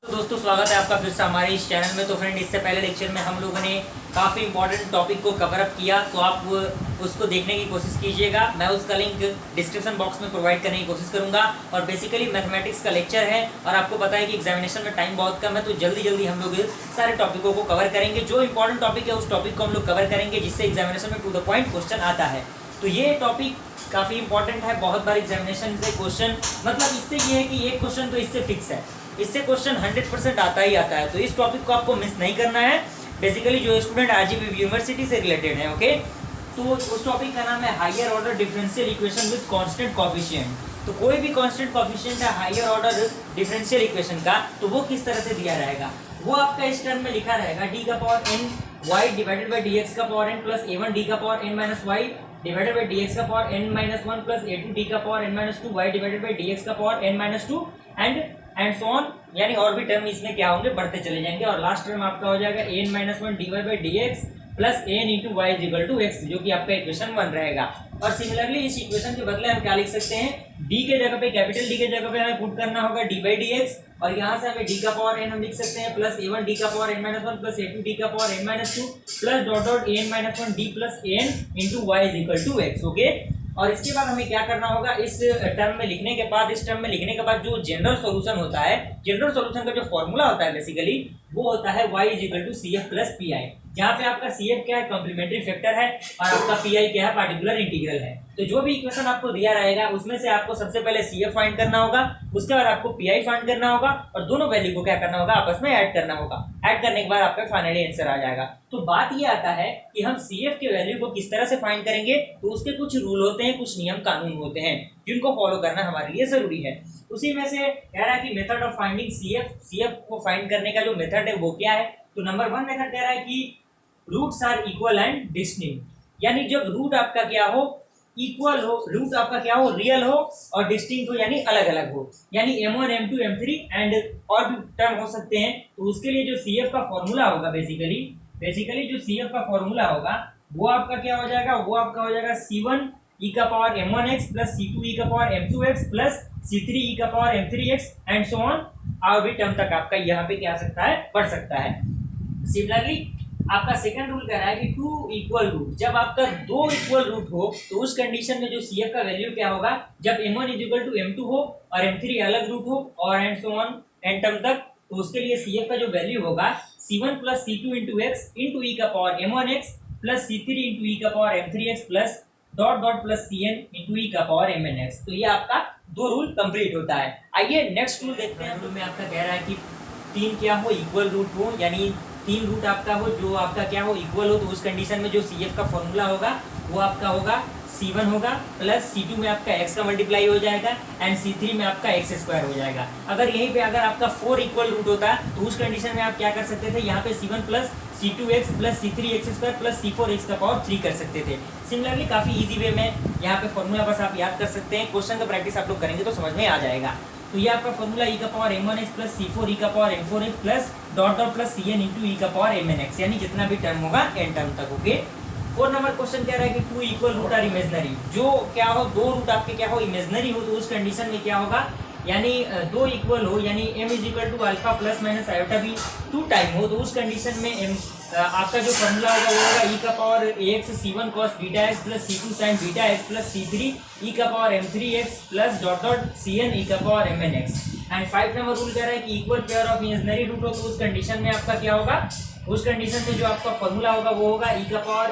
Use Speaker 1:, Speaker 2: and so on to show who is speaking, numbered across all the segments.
Speaker 1: तो दोस्तों स्वागत है आपका फिर से हमारे इस चैनल में। तो फ्रेंड, इससे पहले लेक्चर में हम लोगों ने काफ़ी इंपॉर्टेंट टॉपिक को कवर अप किया, तो आप उसको देखने की कोशिश कीजिएगा। मैं उसका लिंक डिस्क्रिप्शन बॉक्स में प्रोवाइड करने की कोशिश करूंगा। और बेसिकली मैथमेटिक्स का लेक्चर है और आपको पता है कि एग्जामिनेशन में टाइम बहुत कम है, तो जल्दी जल्दी हम लोग सारे टॉपिकों को कवर करेंगे। जो इंपॉर्टेंट टॉपिक है उस टॉपिक को हम लोग कवर करेंगे, जिससे एग्जामिनेशन में टू द पॉइंट क्वेश्चन आता है। तो ये टॉपिक काफ़ी इंपॉर्टेंट है, बहुत बार एग्जामिनेशन से क्वेश्चन, मतलब इससे ये है कि ये क्वेश्चन तो इससे फिक्स है, इससे क्वेश्चन 100% आता ही आता है। तो इस टॉपिक को आपको मिस नहीं करना है। बेसिकली जो स्टूडेंट आरजीबी यूनिवर्सिटी से रिलेटेड है, ओके, तो उस टॉपिक का नाम है higher order differential equation with constant coefficient. तो कोई भी कांस्टेंट कोएफिशिएंट है हायर ऑर्डर डिफरेंशियल इक्वेशन का, तो वो किस तरह से दिया रहेगा, वो आपका इस टर्म में लिखा रहेगा डी का power n y divided by dx का power n plus a1 D का power n minus y divided by dx का power n minus 1 plus a2 D का power n minus 2 y divided by dx का power n minus 2 and so on. यानी और भी term इसमें क्या होंगे, बढ़ते चले जाएंगे। और लास्ट टर्म आपका हो जाएगा n minus 1 d y by d x plus n into Y is equal to x, जो कि आपका इक्वेशन 1 रहेगा। और सिमिलरली इस इक्वेशन के बदले हम क्या लिख सकते हैं, d के जगह पे, कैपिटल D के जगह पे हमें पुट करना होगा d बाई डी एक्स, और यहाँ से हमें d का पावर n हम लिख सकते हैं प्लस a1 d का power n minus 1 plus a2 d का power n minus 2 plus dot dot an minus 1 d plus n into Y is equal to x, okay. और इसके बाद हमें क्या करना होगा, इस टर्म में लिखने के बाद, इस टर्म में लिखने के बाद जो जनरल सॉल्यूशन होता है, जनरल सॉल्यूशन का जो फॉर्मूला होता है बेसिकली वो होता है y is equal to C F plus P I, जहाँ पे आपका सी एफ क्या है, कॉम्प्लीमेंट्री फैक्टर है, और आपका पी आई क्या है, पार्टिकुलर इंटीग्रल है। तो जो भी इक्वेशन आपको दिया रहेगा उसमें से आपको सबसे पहले सी एफ फाइंड करना होगा, उसके बाद आपको पी आई फाइंड करना होगा, और दोनों वैल्यू को क्या करना होगा, आपस में ऐड करना होगा। ऐड करने के बाद आपका फाइनली आंसर आ जाएगा। तो बात ये आता है कि हम सी एफ के वैल्यू को किस तरह से फाइंड करेंगे, तो उसके कुछ रूल होते हैं, कुछ नियम कानून होते हैं, जिनको फॉलो करना हमारे लिए जरूरी है। उसी में से कह रहा है कि method of finding C F को फाइंड करने का जो मेथड है वो क्या है। तो नंबर 1 मेथड कह रहा है कि roots are equal and distinct, यानी जब रूट आपका क्या हो, इक्वल हो, रूट आपका क्या हो, रियल हो, और डिस्टिंक्ट हो यानी अलग अलग हो, यानी m1 m2 m3 एंड और भी टर्म हो सकते हैं। तो उसके लिए जो CF का फॉर्मूला होगा, बेसिकली जो CF का फॉर्मूला होगा वो आपका क्या हो जाएगा, वो आपका हो जाएगा C1 e का power m1x plus C2 e का power m2x plus C3 e का power m3x and so on. और भी टर्म तक आपका यहाँ पे क्या आ सकता है, बढ़ सकता है। सिमिलरली आपका सेकंड रूल कह रहा है कि टू इक्वल रूट, जब आपका दो इक्वल रूट हो तो उस कंडीशन में जो CF का वैल्यू क्या होगा, जब m1 is equal to m2 हो और m3 अलग रूट हो और and so on and term तक, तो उसके लिए CF का जो वैल्यू होगा C1 plus C2 into x into e का power m1x plus C3 into e का power m3x plus dot dot plus Cn into e का पावर mnx। तो ये आपका दो रूल कंप्लीट होता है। आइए नेक्स्ट रूल देखते हैं। रूल में आपका कह रहा है कि तीन क्या हो, इक्वल रूट हो, यानी तीन रूट आपका हो जो आपका क्या हो, इक्वल हो, तो उस कंडीशन में जो CF का फॉर्मूला होगा वो आपका होगा C1 होगा प्लस C2 में आपका x का मल्टीप्लाई हो जाएगा एंड C3 में आपका x स्क्वायर हो जाएगा। अगर यहीं पे अगर आपका 4 इक्वल रूट होता तो उस कंडीशन में आप क्या कर सकते थे, यहाँ पे C1 plus C2x plus C3x square plus C4x का पावर 3 कर सकते थे। सिमिलरली काफ़ी इजी वे में यहाँ पे फॉर्मूला बस आप याद कर सकते हैं, क्वेश्चन का प्रैक्टिस आप लोग करेंगे तो समझ में आ जाएगा। तो ये आपका फॉर्मूला e का power m1x plus C4 e का power m4x plus dot dot plus Cn into e का पावर mnx, यानी जितना भी टर्म होगा n टर्म तक, ओके। 4 नंबर क्वेश्चन कह रहा है कि two equal root are imaginary, जो क्या हो, दो रूट आपके क्या हो, इमेजनरी हो, तो उस कंडीशन में क्या होगा, यानी दो इक्वल हो, यानी m is equal to alpha plus minus iota भी 2 टाइम हो, तो उस कंडीशन में m आपका जो फॉर्मूला होगा वो होगा e का power ax c1 cos beta x plus c2 sin beta x plus c3 e का power m3x plus dot dot cn e का power mnx। And 5 number rule कह रहा है कि equal pair of imaginary root हो, तो उस condition में आपका क्या होगा, उस कंडीशन में जो आपका फॉर्मूला होगा वो होगा e का power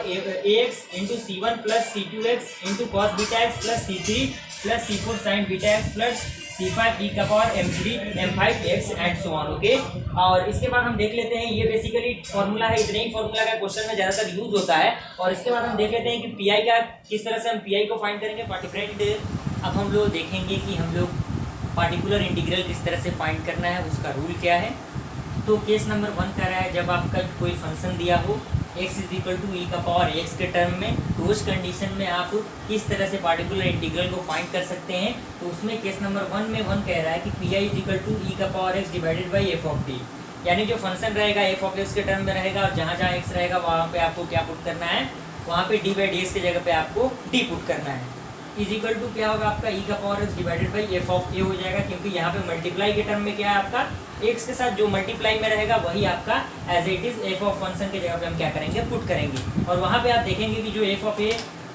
Speaker 1: ax into c1 plus c2x into cos beta x plus c3 plus c4 sin beta x plus C5 e का power m3 m5x and so on, okay. और इसके बाद हम देख लेते हैं, ये बेसिकली फॉर्मूला है, इतने ही फॉर्मूला का क्वेश्चन में ज़्यादातर यूज होता है। और इसके बाद हम देख लेते हैं कि पी आई का किस तरह से हम पी आई को फाइंड करेंगे। डिफरेंट अब हम लोग देखेंगे कि हम लोग पार्टिकुलर इंटीग्रल किस तरह से फाइंड करना है, उसका रूल क्या है। तो केस नंबर 1 कह रहा है, जब आपका कोई फंक्शन दिया हो x is equal to e का पावर x के टर्म में, तो उस कंडीशन में आप किस तरह से पार्टिकुलर इंटीग्रल को फाइंड कर सकते हैं। तो उसमें केस नंबर 1 में 1 कह रहा है कि P I is equal to e का power x divided by F of T, यानी जो फंक्शन रहेगा एफ ऑफ एक्स के टर्म में रहेगा, और जहाँ जहाँ x रहेगा वहाँ पे आपको क्या पुट करना है, वहाँ पे डी बाई डी एक्स की जगह पे आपको डी पुट करना है। इज इक्वल टू क्या होगा आपका ई का power x divided by F of A हो जाएगा, क्योंकि यहाँ पे मल्टीप्लाई के टर्म में क्या है आपका एक्स के साथ जो मल्टीप्लाई में रहेगा वही आपका as it is F of function के जगह पे हम क्या करेंगे पुट करेंगे। और वहाँ पे आप देखेंगे कि जो एफ ऑफ ए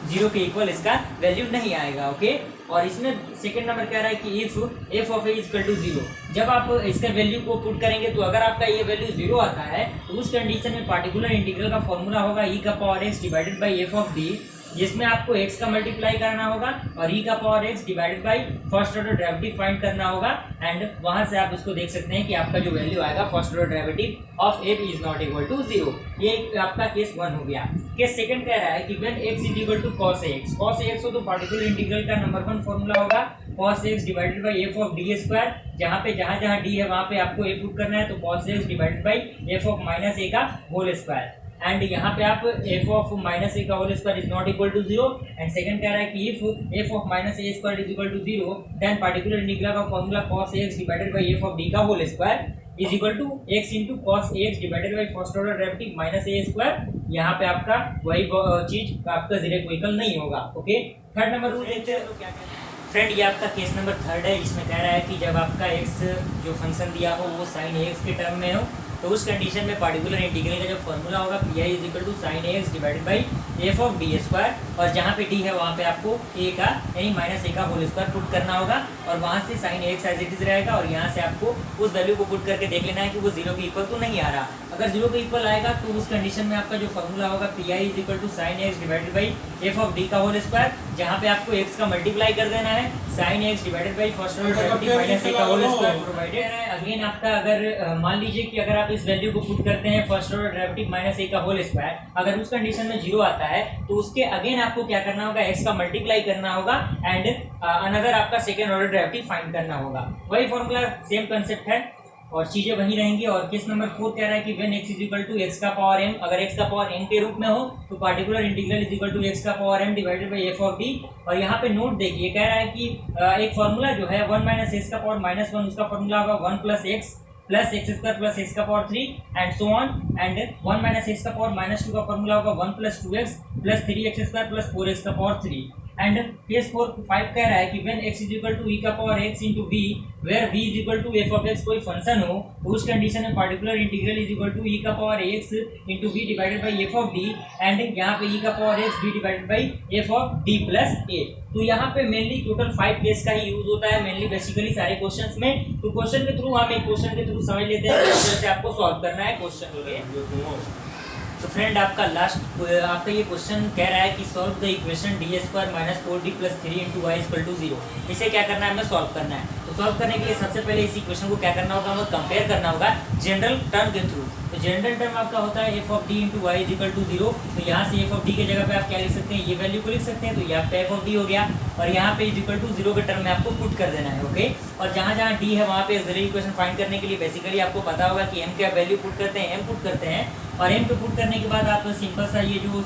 Speaker 1: 0 के इक्वल इसका वैल्यू नहीं आएगा। ओके, और इसमें सेकंड नंबर क्या रहा है कि if F of A is equal to 0, जब आप इसका वैल्यू को पुट करेंगे तो अगर आपका ये वैल्यू 0 आता है तो उस कंडीशन में पार्टिकुलर इंटीग्रल का फॉर्मूला होगा ई का power x divided by F of D, जिसमें आपको x का मल्टीप्लाई करना होगा और e का power x divided by first order derivative find करना होगा। एंड वहां से आप उसको देख सकते हैं कि आपका जो वैल्यू आएगा first order derivative of f is not equal to 0। ये आपका केस 1 हो गया। केस सेकंड कह रहा है कि when x is equal to cos ax हो तो पार्टिकुलर इंटीग्रल का नंबर 1 फॉर्मूला होगा cos ax divided by f of d square, जहां पे जहां d है वहां पे आपको a पुट करना है, तो cos ax divided by f of minus a का होल स्क्वायर। एंड यहाँ पे आप f ऑफ माइनस ए का whole square is not equal to 0। And second कह रहा है कि if f of minus A square is equal to 0 then particular integral का formula cos ax divided by f of d का whole square is equal to x into cos ax divided by first order derivative minus A square. यहाँ पे आपका वही चीज आपका zero equal नहीं होगा। ओके, थर्ड नंबर रूल देखते हैं तो क्या कहते हैं फ्रेंड। ये आपका केस नंबर 3 है। इसमें कह रहा है कि जब आपका x जो फंक्शन दिया हो वो sin ax के टर्म में हो तो उस कंडीशन में पार्टिकुलर इंटीग्रल का जो फॉर्मूला होगा P I is equal to sine x divided by F of D square, और जहाँ पे डी है वहाँ पे आपको ए का यानी माइनस ए का होल स्क्वायर पुट करना होगा और वहाँ से sine X as it is रहेगा और यहाँ से आपको उस वैल्यू को पुट करके देख लेना है कि वो 0 के इक्वल तो नहीं आ रहा। अगर 0 के इक्वल आएगा तो उस कंडीशन में आपका जो फॉर्मूला होगा P I is equal to sine x divided by F of D का होल स्क्वायर, जहाँ पे आपको एक्स का मल्टीप्लाई कर देना है sine x divided by first order derivative minus A का होल स्क्वायर प्रोवाइडेड है। अगेन आपका अगर मान लीजिए कि अगर आप इस वैल्यू को पुट करते हैं first order derivative minus A का होल स्क्वायर, अगर उस कंडीशन में 0 आता है तो उसके अगेन आपको क्या करना होगा x का मल्टीप्लाई करना होगा एंड अनदर आपका सेकंड ऑर्डर डेरिवेटिव फाइंड करना होगा। वही फॉर्मूला सेम कांसेप्ट है और चीजें वही रहेंगी। और केस नंबर 4 कह रहा है कि when x is equal to x का पावर m, अगर x का पावर m के रूप में हो तो particular integral is equal to x का power m divided by f of d। और यहाँ पे नोट देखिए कह रहा है कि एक फॉर्मूला जो है 1 माइनस x का पावर माइनस 1, उसका फॉर्मूला होगा 1 plus x plus x square plus x का power 3 and so on. And 1 minus x का पावर माइनस 2 का फॉर्मूला होगा 1 plus 2x plus 3x square plus 4x का पावर 3। एंड केस 5 कह रहा है कि when x is equal to e का power x into v where v is equal to f of x कोई function हो तो उस कंडीशन में particular integral is equal to e का power x into v divided by f of d and यहाँ पे e का power x v divided by f of d plus a। तो यहाँ पे मेनली टोटल 5 केस का ही use होता है मेनली बेसिकली सारे क्वेश्चंस में। तो क्वेश्चन के थ्रू हम एक क्वेश्चन के थ्रू समझ लेते हैं जैसे आपको सॉल्व करना है क्वेश्चन। तो फ्रेंड आपका लास्ट आपका ये क्वेश्चन कह रहा है कि solve the equation D square minus 4d plus 3 into Y equal to 0। इसे क्या करना है, हमें सॉल्व करना है। तो सॉल्व करने के लिए सबसे पहले इस इक्वेशन को क्या करना होगा, हमें कंपेयर करना होगा जनरल टर्म के थ्रू। तो जनरल टर्म आपका होता है F of D into Y is equal to 0। तो यहाँ से एफ ऑफ डी के जगह पे आप क्या लिख सकते हैं, ये वैल्यू को लिख सकते हैं। तो ये आपका एफ ऑफ डी हो गया और यहाँ पे इज इक्वल टू 0 के टर्म में आपको पुट कर देना है। ओके, और जहाँ जहाँ डी है वहाँ पे ऑक्सिलरी इक्वेशन फाइंड करने के लिए बेसिकली आपको पता होगा कि एम का वैल्यू पुट करते हैं, एम पुट करते हैं और एम पे पुट करने के बाद आप सिंपल सा ये जो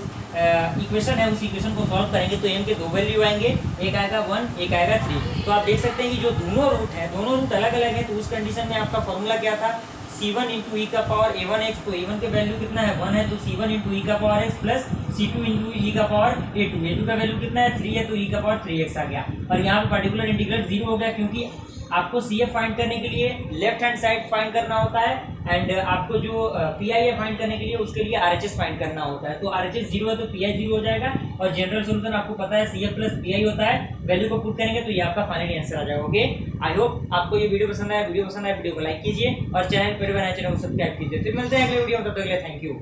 Speaker 1: इक्वेशन है उस इक्वेशन को सॉल्व करेंगे तो एम के दो वैल्यू आएंगे, एक आएगा 1 एक आएगा 3। तो आप देख सकते हैं कि जो दोनों रूट है दोनों रूट अलग अलग है। तो उस कंडीशन में आपका फॉर्मूला क्या था, c1 इंटू ई का पावर a1x। तो a1 के वैल्यू कितना है 1 है तो c1 इंटू ई का power x plus c2 into e का पावर a2 का वैल्यू कितना है 3 है तो ई का पावर 3x आ गया। और यहाँ पे पार्टिकुलर इंटीग्रल 0 हो गया क्योंकि आपको CF फाइंड करने के लिए लेफ्ट हैंड साइड फाइंड करना होता है एंड आपको जो PI है फाइंड करने के लिए उसके लिए RHS फाइंड करना होता है। तो RHS 0 है तो PI 0 हो जाएगा और जनरल सोल्यूशन आपको पता है CF प्लस PI होता है। वैल्यू को पुट करेंगे तो ये आपका फाइनल आंसर आ जाएगा। ओके, आई होप आपको ये वीडियो पसंद आया। वीडियो पसंद आया वीडियो को लाइक कीजिए और चैनल पर बनाए चैनल को सब्सक्राइब कीजिए। फिर मिलते हैं अगले वीडियो में, तब तक के लिए थैंक यू।